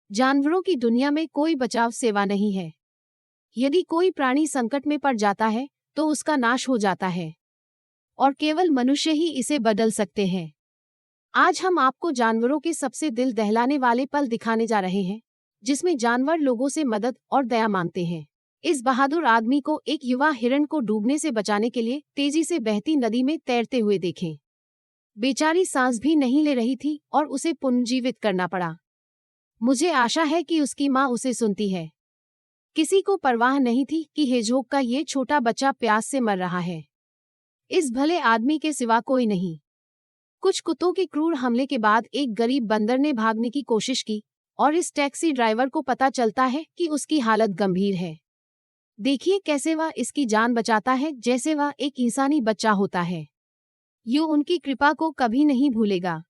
जानवरों की दुनिया में कोई बचाव सेवा नहीं है। यदि कोई प्राणी संकट में पड़ जाता है तो उसका नाश हो जाता है और केवल मनुष्य ही इसे बदल सकते हैं। आज हम आपको जानवरों के सबसे दिल दहलाने वाले पल दिखाने जा रहे हैं, जिसमें जानवर लोगों से मदद और दया मांगते हैं। इस बहादुर आदमी को एक युवा हिरण को डूबने से बचाने के लिए तेजी से बहती नदी में तैरते हुए देखें। बेचारी सांस भी नहीं ले रही थी और उसे पुनर्जीवित करना पड़ा। मुझे आशा है कि उसकी माँ उसे सुनती है। किसी को परवाह नहीं थी कि हेजोग का ये छोटा बच्चा प्यास से मर रहा है। इस भले आदमी के सिवा कोई नहीं। कुछ कुत्तों के क्रूर हमले के बाद एक गरीब बंदर ने भागने की कोशिश की और इस टैक्सी ड्राइवर को पता चलता है कि उसकी हालत गंभीर है। देखिए कैसे वह इसकी जान बचाता है जैसे वह एक इंसानी बच्चा होता है। यूं उनकी कृपा को कभी नहीं भूलेगा।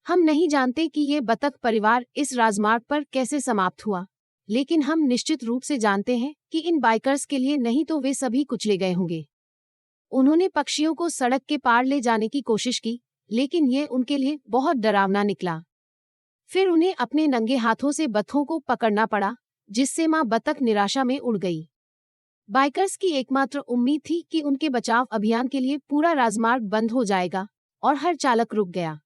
हम नहीं जानते कि ये बतख परिवार इस राजमार्ग पर कैसे समाप्त हुआ, लेकिन हम निश्चित रूप से जानते हैं कि इन बाइकर्स के लिए नहीं तो वे सभी कुचले गए होंगे। उन्होंने पक्षियों को सड़क के पार ले जाने की कोशिश की, लेकिन ये उनके लिए बहुत डरावना निकला। फिर उन्हें अपने नंगे हाथों से बतखों को पकड़ना पड़ा, जिससे माँ बतख निराशा में उड़ गई। बाइकर्स की एकमात्र उम्मीद थी कि उनके बचाव अभियान के लिए पूरा राजमार्ग बंद हो जाएगा और हर चालक रुक गया।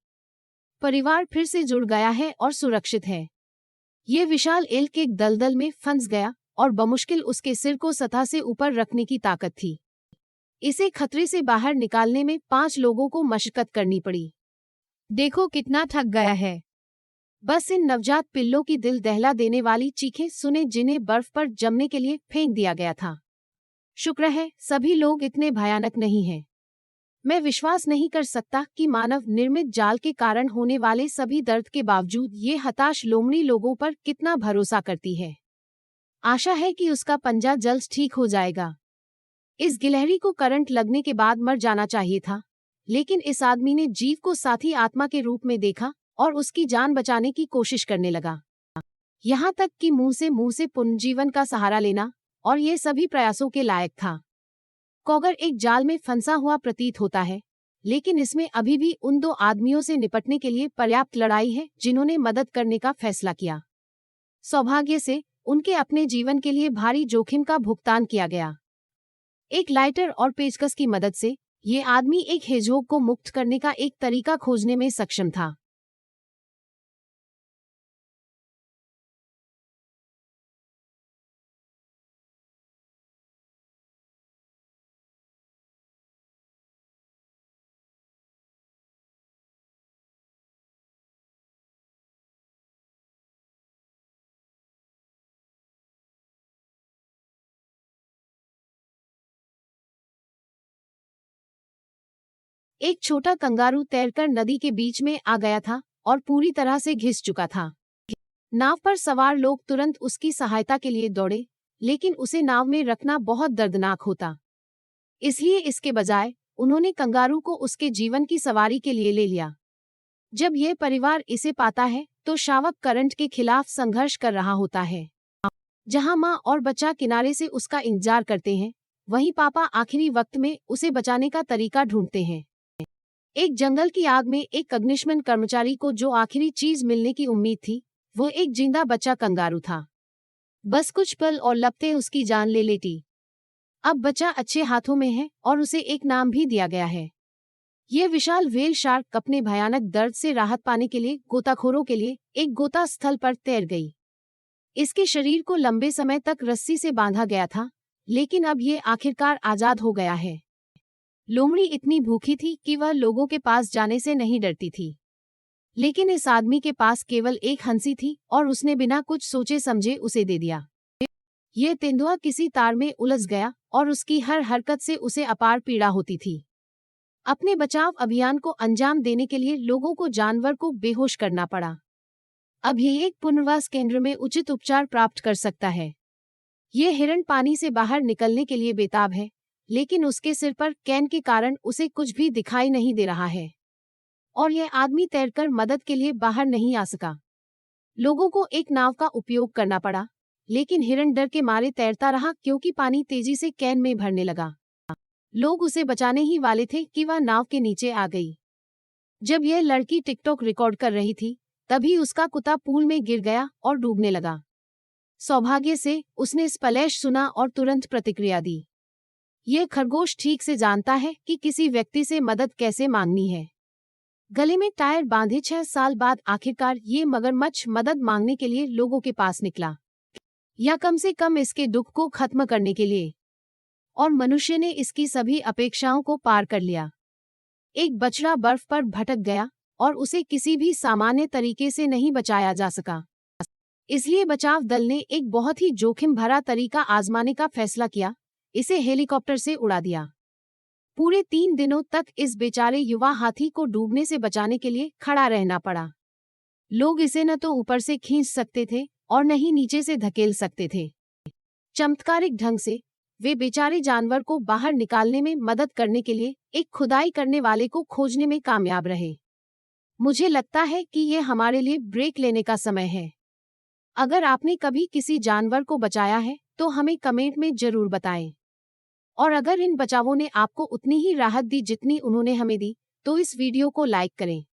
परिवार फिर से जुड़ गया है और सुरक्षित है। ये विशाल एल्क एक दलदल में फंस गया और बमुश्किल उसके सिर को सतह से ऊपर रखने की ताकत थी। इसे खतरे से बाहर निकालने में 5 लोगों को मशक्कत करनी पड़ी। देखो कितना थक गया है। बस इन नवजात पिल्लों की दिल दहला देने वाली चीखें सुने जिन्हें बर्फ पर जमने के लिए फेंक दिया गया था। शुक्र है सभी लोग इतने भयानक नहीं हैं। मैं विश्वास नहीं कर सकता कि मानव निर्मित जाल के कारण होने वाले सभी दर्द के बावजूद ये हताश लोमड़ी लोगों पर कितना भरोसा करती है। आशा है कि उसका पंजा जल्द ठीक हो जाएगा। इस गिलहरी को करंट लगने के बाद मर जाना चाहिए था, लेकिन इस आदमी ने जीव को साथी आत्मा के रूप में देखा और उसकी जान बचाने की कोशिश करने लगा। यहाँ तक कि मुंह से पुनर्जीवन का सहारा लेना और ये सभी प्रयासों के लायक था। कॉगर एक जाल में फंसा हुआ प्रतीत होता है, लेकिन इसमें अभी भी उन 2 आदमियों से निपटने के लिए पर्याप्त लड़ाई है जिन्होंने मदद करने का फैसला किया। सौभाग्य से उनके अपने जीवन के लिए भारी जोखिम का भुगतान किया गया। एक लाइटर और पेचकस की मदद से ये आदमी एक हेजोग को मुक्त करने का एक तरीका खोजने में सक्षम था। एक छोटा कंगारू तैरकर नदी के बीच में आ गया था और पूरी तरह से घिस चुका था। नाव पर सवार लोग तुरंत उसकी सहायता के लिए दौड़े, लेकिन उसे नाव में रखना बहुत दर्दनाक होता। इसलिए इसके बजाय उन्होंने कंगारू को उसके जीवन की सवारी के लिए ले लिया। जब यह परिवार इसे पाता है तो शावक करंट के खिलाफ संघर्ष कर रहा होता है। जहां माँ और बच्चा किनारे से उसका इंतजार करते हैं, वहीं पापा आखिरी वक्त में उसे बचाने का तरीका ढूंढते हैं। एक जंगल की आग में एक अग्निशमन कर्मचारी को जो आखिरी चीज मिलने की उम्मीद थी, वो एक जिंदा बच्चा कंगारू था। बस कुछ पल और लपटे उसकी जान ले लेती। अब बच्चा अच्छे हाथों में है और उसे एक नाम भी दिया गया है। यह विशाल व्हेल शार्क अपने भयानक दर्द से राहत पाने के लिए गोताखोरों के लिए एक गोता स्थल पर तैर गई। इसके शरीर को लंबे समय तक रस्सी से बांधा गया था, लेकिन अब ये आखिरकार आजाद हो गया है। लोमड़ी इतनी भूखी थी कि वह लोगों के पास जाने से नहीं डरती थी, लेकिन इस आदमी के पास केवल एक हंसी थी और उसने बिना कुछ सोचे समझे उसे दे दिया। यह तेंदुआ किसी तार में उलझ गया और उसकी हर हरकत से उसे अपार पीड़ा होती थी। अपने बचाव अभियान को अंजाम देने के लिए लोगों को जानवर को बेहोश करना पड़ा। अब ये एक पुनर्वास केंद्र में उचित उपचार प्राप्त कर सकता है। यह हिरण पानी से बाहर निकलने के लिए बेताब है, लेकिन उसके सिर पर कैन के कारण उसे कुछ भी दिखाई नहीं दे रहा है और यह आदमी तैरकर मदद के लिए बाहर नहीं आ सका। लोगों को एक नाव का उपयोग करना पड़ा, लेकिन हिरण डर के मारे तैरता रहा क्योंकि पानी तेजी से कैन में भरने लगा। लोग उसे बचाने ही वाले थे कि वह नाव के नीचे आ गई। जब यह लड़की टिकटॉक रिकॉर्ड कर रही थी, तभी उसका कुत्ता पूल में गिर गया और डूबने लगा। सौभाग्य से उसने स्प्लैश सुना और तुरंत प्रतिक्रिया दी। यह खरगोश ठीक से जानता है कि किसी व्यक्ति से मदद कैसे मांगनी है। गले में टायर बांधे 6 साल बाद आखिरकार ये मगरमच्छ मदद मांगने के लिए लोगों के पास निकला, या कम से कम इसके दुख को खत्म करने के लिए। और मनुष्य ने इसकी सभी अपेक्षाओं को पार कर लिया। एक बछड़ा बर्फ पर भटक गया और उसे किसी भी सामान्य तरीके से नहीं बचाया जा सका। इसलिए बचाव दल ने एक बहुत ही जोखिम भरा तरीका आजमाने का फैसला किया, इसे हेलीकॉप्टर से उड़ा दिया। पूरे 3 दिनों तक इस बेचारे युवा हाथी को डूबने से बचाने के लिए खड़ा रहना पड़ा। लोग इसे न तो ऊपर से खींच सकते थे और न ही नीचे से धकेल सकते थे। चमत्कारिक ढंग से वे बेचारे जानवर को बाहर निकालने में मदद करने के लिए एक खुदाई करने वाले को खोजने में कामयाब रहे। मुझे लगता है कि ये हमारे लिए ब्रेक लेने का समय है। अगर आपने कभी किसी जानवर को बचाया है तो हमें कमेंट में जरूर बताएं। और अगर इन बचावों ने आपको उतनी ही राहत दी जितनी उन्होंने हमें दी, तो इस वीडियो को लाइक करें।